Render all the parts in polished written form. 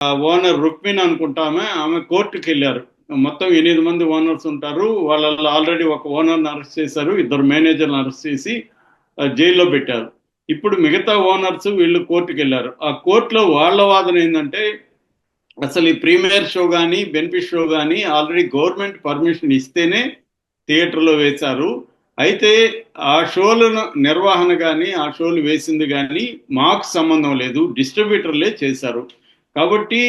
Owner Rukmini అనుకుంటామే, ఆమె కోర్టుకి వెళ్ళారు. మొత్తం 8 మంది ఓనర్స్ ఉంటారు. వాళ్ళలో ఆల్రెడీ ఒక ఓనర్ని అరెస్ట్ చేశారు, 2 మేనేజర్లను అరెస్ట్ చేసి జైల్లో పెట్టారు. ఇప్పుడు మిగతా ఓనర్స్ వీళ్ళు కోర్టుకి వెళ్ళారు. ఆ కోర్టులో వాళ్ళ వాదన ఏంటంటే, అసలు ఈ ప్రీమియర్ షో కానీ బెనిఫిట్ షో కానీ ఆల్రెడీ గవర్నమెంట్ పర్మిషన్ ఇస్తేనే థియేటర్లో వేశారు. అయితే ఆ షోలను నిర్వహణ కానీ ఆ షోలు వేసింది కానీ మాకు సంబంధం లేదు, డిస్ట్రిబ్యూటర్లే చేశారు. కాబట్టి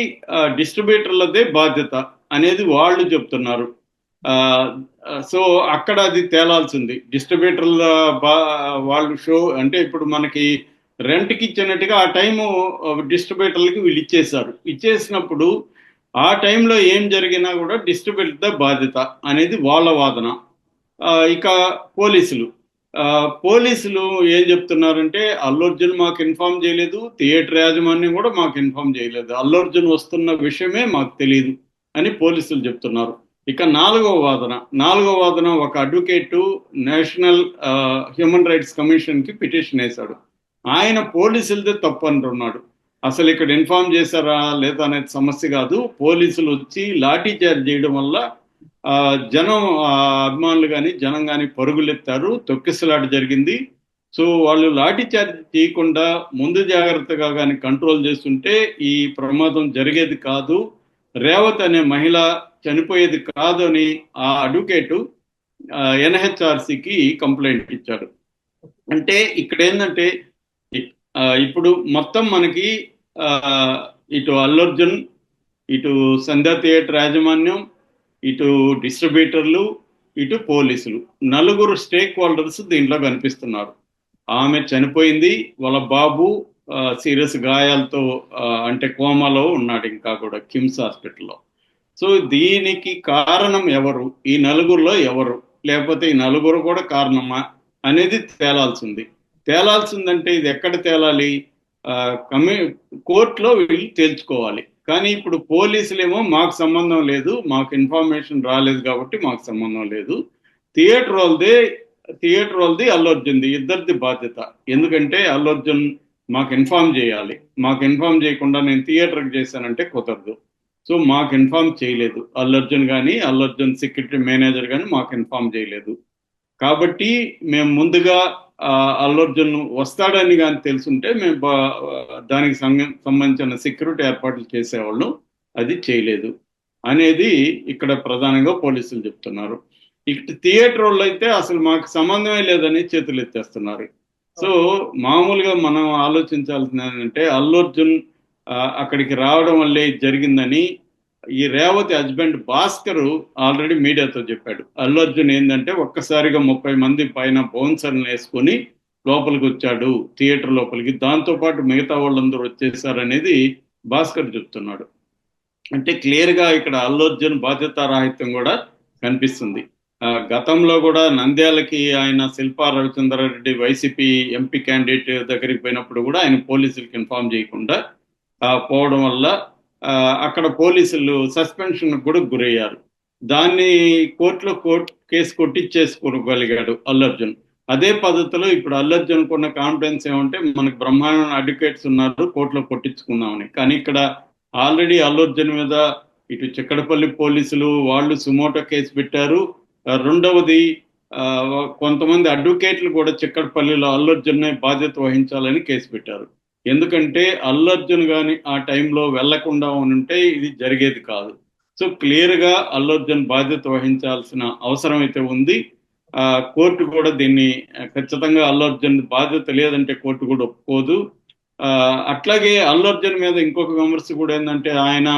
డిస్ట్రిబ్యూటర్లదే బాధ్యత అనేది వాళ్ళు చెప్తున్నారు. ఆ, సో అక్కడ అది తేలాల్సింది. డిస్ట్రిబ్యూటర్ల బా వాళ్ళు షో అంటే ఇప్పుడు మనకి రెంట్కి ఇచ్చినట్టుగా ఆ టైము డిస్ట్రిబ్యూటర్లకి వీళ్ళు ఇచ్చేశారు. ఇచ్చేసినప్పుడు ఆ టైంలో ఏం జరిగినా కూడా డిస్ట్రిబ్యూటర్ బాధ్యత అనేది వాళ్ళ వాదన. ఇక పోలీసులు ఆ, పోలీసులు ఏం చెప్తున్నారంటే, అల్లు అర్జున్ మాకు ఇన్ఫార్మ్ చేయలేదు, థియేటర్ యాజమాన్యం కూడా మాకు ఇన్ఫార్మ్ చేయలేదు, అల్లు అర్జున్ వస్తున్న విషయమే మాకు తెలియదు అని పోలీసులు చెప్తున్నారు. ఇక నాలుగో వాదన ఒక అడ్వకేటు నేషనల్ హ్యూమన్ రైట్స్ కమిషన్కి పిటిషన్ వేశాడు. ఆయన పోలీసులదే తప్పు అంటున్నాడు. అసలు ఇక్కడ ఇన్ఫార్మ్ చేశారా లేదా అనేది సమస్య కాదు, పోలీసులు వచ్చి లాఠీ చార్జ్ చేయడం వల్ల ఆ, జనం అభిమానులు కానీ జనం కానీ పరుగులెత్తారు, తొక్కిసలాట జరిగింది. సో వాళ్ళు లాఠీ చార్జ్ చేయకుండా ముందు జాగ్రత్తగా కానీ కంట్రోల్ చేస్తుంటే ఈ ప్రమాదం జరిగేది కాదు, రేవత్ అనే మహిళ చనిపోయేది కాదు అని ఆ అడ్వకేటు ఎన్హెచ్ఆర్సికి కంప్లైంట్ ఇచ్చాడు. అంటే ఇక్కడ ఏంటంటే, ఇప్పుడు మొత్తం మనకి ఆ, ఇటు అల్లు అర్జున్, ఇటు సంధ్యా థియేటర్ యాజమాన్యం, ఇటు డిస్ట్రిబ్యూటర్లు, ఇటు పోలీసులు, నలుగురు స్టేక్ హోల్డర్స్ దీంట్లో కనిపిస్తున్నారు. ఆమె చనిపోయింది, వాళ్ళ బాబు సీరియస్ గాయాలతో అంటే కోమాలో ఉన్నాడు, ఇంకా కూడా కిమ్స్ హాస్పిటల్లో. సో దీనికి కారణం ఎవరు, ఈ నలుగురిలో ఎవరు, లేకపోతే ఈ నలుగురు కూడా కారణమా అనేది తేలాల్సిందంటే ఇది ఎక్కడ తేలాలి? ఆ, కమి కోర్టులో వీళ్ళు తేల్చుకోవాలి. కానీ ఇప్పుడు పోలీసులేమో మాకు సంబంధం లేదు, మాకు ఇన్ఫర్మేషన్ రాలేదు కాబట్టి మాకు సంబంధం లేదు, థియేటర్ వాళ్ళదే థియేటర్ వాళ్ళది అల్లు అర్జున్ది, ఇద్దరిది బాధ్యత. ఎందుకంటే అల్లు అర్జున్ మాకు ఇన్ఫార్మ్ చేయాలి, మాకు ఇన్ఫార్మ్ చేయకుండా నేను థియేటర్కి చేశానంటే కుదరదు. సో మాకు ఇన్ఫార్మ్ చేయలేదు అల్లు అర్జున్ కానీ, అల్లు అర్జున్ సెక్యూరిటీ మేనేజర్ కానీ మాకు ఇన్ఫార్మ్ చేయలేదు. కాబట్టి మేము ముందుగా అల్లు అర్జున్ వస్తాడని కానీ తెలుసుంటే మేము దానికి సంబంధించిన సెక్యూరిటీ ఏర్పాట్లు చేసేవాళ్ళు, అది చేయలేదు అనేది ఇక్కడ ప్రధానంగా పోలీసులు చెప్తున్నారు. ఇక థియేటర్ వాళ్ళు అయితే అసలు మాకు సంబంధమే లేదని చేతులు ఎత్తేస్తున్నారు. సో మామూలుగా మనం ఆలోచించాల్సింది ఏంటంటే, అల్లు అర్జున్ అక్కడికి రావడం వల్లే ఇది జరిగిందని ఈ రేవతి హస్బెండ్ భాస్కర్ ఆల్రెడీ మీడియాతో చెప్పాడు. అల్లు అర్జున్ ఏంటంటే ఒక్కసారిగా 30 మంది పైన బౌన్సర్లు వేసుకొని లోపలికి వచ్చాడు థియేటర్ లోపలికి, దాంతోపాటు మిగతా వాళ్ళందరూ వచ్చేసారనేది భాస్కర్ చెప్తున్నాడు. అంటే క్లియర్గా ఇక్కడ అల్లు అర్జున్ బాధ్యతారాహిత్యం కూడా కనిపిస్తుంది. గతంలో కూడా నంద్యాలకి ఆయన Shilpa Ravichandra Reddy YCP MP candidate దగ్గరికి పోయినప్పుడు కూడా ఆయన పోలీసులకు ఇన్ఫార్మ్ చేయకుండా పోవడం వల్ల అక్కడ పోలీసులు సస్పెన్షన్ కూడా గురయ్యారు. దాన్ని కోర్టులో కేసు కొట్టించేసుకోగలిగాడు అల్లు అర్జున్. అదే పద్ధతిలో ఇప్పుడు అల్లు అర్జున్ కొన్న కాన్ఫిడెన్స్ ఏమంటే, మనకు బ్రహ్మాండ అడ్వకేట్స్ ఉన్నారు, కోర్టులో కొట్టించుకుందామని. కానీ ఇక్కడ ఆల్రెడీ అల్లు అర్జున్ మీద ఇటు చిక్కడపల్లి పోలీసులు వాళ్ళు సుమోటో కేసు పెట్టారు. రెండవది కొంతమంది అడ్వకేట్లు కూడా చిక్కడపల్లిలో అల్లు అర్జున్ బాధ్యత వహించాలని కేసు పెట్టారు. ఎందుకంటే అల్లు అర్జున్ కానీ ఆ టైంలో వెళ్లకుండా ఉంటే ఇది జరిగేది కాదు. సో క్లియర్గా అల్లు అర్జున్ బాధ్యత వహించాల్సిన అవసరం అయితే ఉంది. కోర్టు కూడా దీన్ని ఖచ్చితంగా అల్లు అర్జున్ బాధ్యత లేదంటే కోర్టు కూడా ఒప్పుకోదు. అట్లాగే అల్లు అర్జున్ మీద ఇంకొక విమర్శ కూడా ఏంటంటే, ఆయన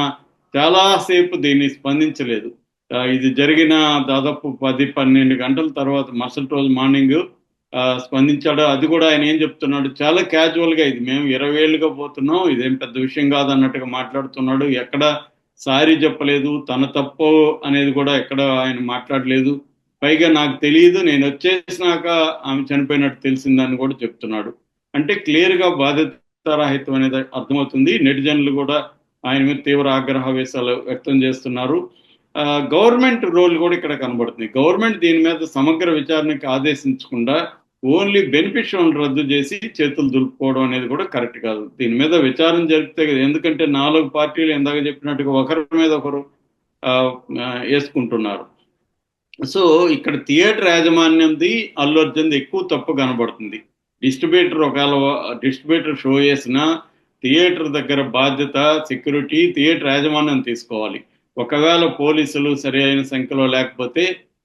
చాలాసేపు దీన్ని స్పందించలేదు. ఇది జరిగిన దాదాపు 10-12 గంటల తర్వాత మరుసటి రోజు మార్నింగ్ స్పందించాడు. అది కూడా ఆయన ఏం చెప్తున్నాడు, చాలా క్యాజువల్గా ఇది మేము 20 ఏళ్ళుగా పోతున్నాం, ఇదేం పెద్ద విషయం కాదు అన్నట్టుగా మాట్లాడుతున్నాడు. ఎక్కడ సారీ చెప్పలేదు, తన తప్పు అనేది కూడా ఎక్కడ ఆయన మాట్లాడలేదు. పైగా నాకు తెలియదు, నేను వచ్చేసినాక ఆమె చనిపోయినట్టు తెలిసిందని కూడా చెప్తున్నాడు. అంటే క్లియర్గా బాధ్యతారాహిత్యం అనేది అర్థమవుతుంది. నెటిజన్లు కూడా ఆయన మీద తీవ్ర ఆగ్రహవేశాలు వ్యక్తం చేస్తున్నారు. గవర్నమెంట్ రోల్ కూడా ఇక్కడ కనబడుతుంది. గవర్నమెంట్ దీని మీద సమగ్ర విచారణకి ఆదేశించకుండా ఓన్లీ బెనిఫిషియల్ రద్దు చేసి చేతులు దులుపుకోవడం అనేది కూడా కరెక్ట్ కాదు. దీని మీద విచారణ జరిపితే కదా, ఎందుకంటే 4 పార్టీలు ఇందాక చెప్పినట్టుగా ఒకరి మీద ఒకరు ఆ, వేసుకుంటున్నారు. సో ఇక్కడ థియేటర్ యాజమాన్యంది అల్లు అర్జున్ది ఎక్కువ తప్పు కనబడుతుంది. డిస్ట్రిబ్యూటర్ ఒకవేళ డిస్ట్రిబ్యూటర్ షో చేసినా థియేటర్ దగ్గర బాధ్యత, సెక్యూరిటీ థియేటర్ యాజమాన్యం తీసుకోవాలి. ఒకవేళ పోలీసులు సరి అయిన సంఖ్యలో లేకపోతే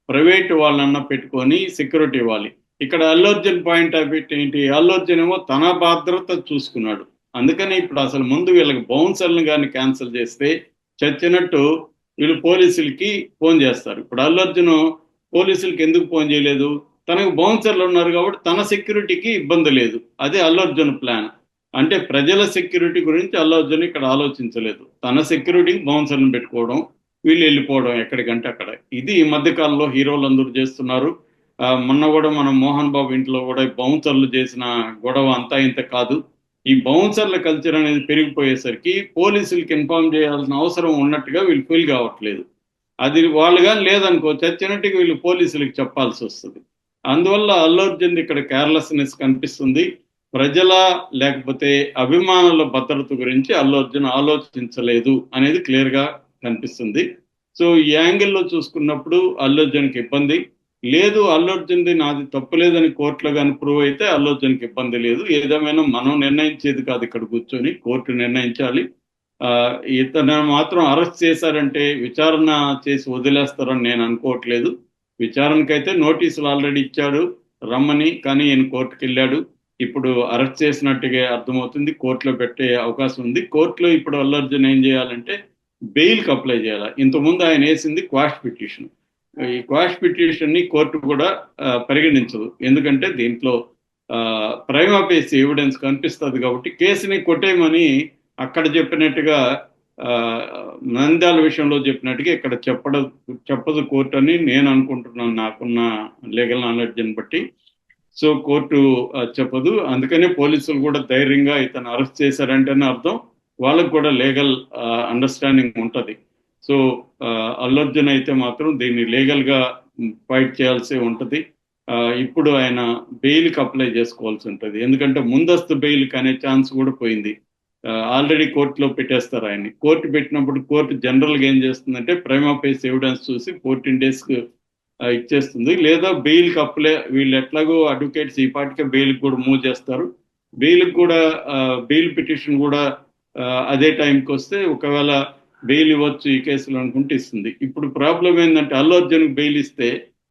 ప్రైవేట్ వాళ్ళన్నా పెట్టుకొని సెక్యూరిటీ ఇవ్వాలి. ఇక్కడ Allu Arjun point of view ఏంటి, అల్లు అర్జున్ ఏమో తన భద్రత చూసుకున్నాడు. అందుకని ఇప్పుడు అసలు ముందు వీళ్ళకి బౌన్సర్లను కానీ క్యాన్సిల్ చేస్తే చచ్చినట్టు వీళ్ళు పోలీసులకి ఫోన్ చేస్తారు. ఇప్పుడు అల్లు అర్జున్ పోలీసులకి ఎందుకు ఫోన్ చేయలేదు, తనకు బౌన్సర్లు ఉన్నారు కాబట్టి తన సెక్యూరిటీకి ఇబ్బంది లేదు. అదే అల్లు అర్జున్ ప్లాన్. అంటే ప్రజల సెక్యూరిటీ గురించి అల్లు అర్జున్ ఇక్కడ ఆలోచించలేదు. తన సెక్యూరిటీకి బౌన్సర్లను పెట్టుకోవడం, వీళ్ళు వెళ్ళిపోవడం ఎక్కడికంటే అక్కడ. ఇది ఈ మధ్య కాలంలో హీరోలు అందరూ చేస్తున్నారు. మొన్న కూడా మనం మోహన్ బాబు ఇంట్లో కూడా బౌన్సర్లు చేసిన గొడవ అంతా ఇంత కాదు. ఈ బౌన్సర్ల కల్చర్ అనేది పెరిగిపోయేసరికి పోలీసులకి ఇన్ఫార్మ్ చేయాల్సిన అవసరం ఉన్నట్టుగా వీళ్ళు ఫీల్ కావట్లేదు. అది వాళ్ళు కానీ లేదనుకో చచ్చినట్టుగా వీళ్ళు పోలీసులకు చెప్పాల్సి వస్తుంది. అందువల్ల అల్లు అర్జున్ ఇక్కడ కేర్లెస్నెస్ కనిపిస్తుంది. ప్రజల లేకపోతే అభిమానుల భద్రత గురించి అల్లు అర్జున్ ఆలోచించలేదు అనేది క్లియర్గా కనిపిస్తుంది. సో ఈ యాంగిల్లో చూసుకున్నప్పుడు అల్లు అర్జున్కి ఇబ్బంది లేదు. అల్లు అర్జున్ది నాది తప్పులేదని కోర్టులో కానీ ప్రూవ్ అయితే అల్లు అర్జున్కి ఇబ్బంది లేదు. ఏదేమైనా మనం నిర్ణయించేది కాదు, ఇక్కడ కూర్చొని కోర్టు నిర్ణయించాలి. ఇతను మాత్రం అరెస్ట్ చేశారంటే విచారణ చేసి వదిలేస్తారని నేను అనుకోవట్లేదు. విచారణకైతే నోటీసులు ఆల్రెడీ ఇచ్చాడు రమ్మని, కానీ ఈయన కోర్టుకు వెళ్ళాడు. ఇప్పుడు అరెస్ట్ చేసినట్టుగా అర్థమవుతుంది. కోర్టులో పెట్టే అవకాశం ఉంది. కోర్టులో ఇప్పుడు అల్లు అర్జున్ ఏం చేయాలంటే బెయిల్కి అప్లై చేయాలి. ఇంతకుముందు ఆయన వేసింది క్వాష్ పిటిషన్. ఈ క్వాష్ పిటిషన్ ని కోర్టు కూడా పరిగణించదు. ఎందుకంటే దీంట్లో ప్రైమా ఫేసి ఎవిడెన్స్ కనిపిస్తుంది కాబట్టి కేసుని కొట్టేయమని అక్కడ చెప్పినట్టుగా నంద్యాల విషయంలో చెప్పినట్టుగా ఇక్కడ చెప్పదు కోర్టు అని నేను అనుకుంటున్నాను, నాకున్న లీగల్ నాలెడ్జ్ని బట్టి. సో కోర్టు చెప్పదు. అందుకనే పోలీసులు కూడా ధైర్యంగా ఇతను అరెస్ట్ చేశారంటేనే అర్థం వాళ్ళకు కూడా లీగల్ అండర్స్టాండింగ్ ఉంటుంది. సో అల్లు అర్జున్ అయితే మాత్రం దీన్ని లీగల్గా ఫైట్ చేయాల్సి ఉంటుంది. ఇప్పుడు ఆయన బెయిల్కి అప్లై చేసుకోవాల్సి ఉంటుంది. ఎందుకంటే ముందస్తు బెయిల్కి అనే ఛాన్స్ కూడా పోయింది. ఆల్రెడీ కోర్టులో పెట్టేస్తారు ఆయన్ని. కోర్టు పెట్టినప్పుడు కోర్టు జనరల్గా ఏం చేస్తుందంటే ప్రైమా ఫేసి ఎవిడెన్స్ చూసి 14 days ఇచ్చేస్తుంది. లేదా బెయిల్కి అప్లై, వీళ్ళు ఎట్లాగో అడ్వకేట్స్ ఈ పాటికే బెయిల్కి కూడా మూవ్ చేస్తారు. బెయిల్కి కూడా బెయిల్ పిటిషన్ కూడా అదే టైంకి వస్తే ఒకవేళ బెయిల్ ఇవ్వచ్చు ఈ కేసులో అనుకుంటే ఇస్తుంది. ఇప్పుడు ప్రాబ్లం ఏంటంటే అల్లు అర్జున్కి బెయిల్ ఇస్తే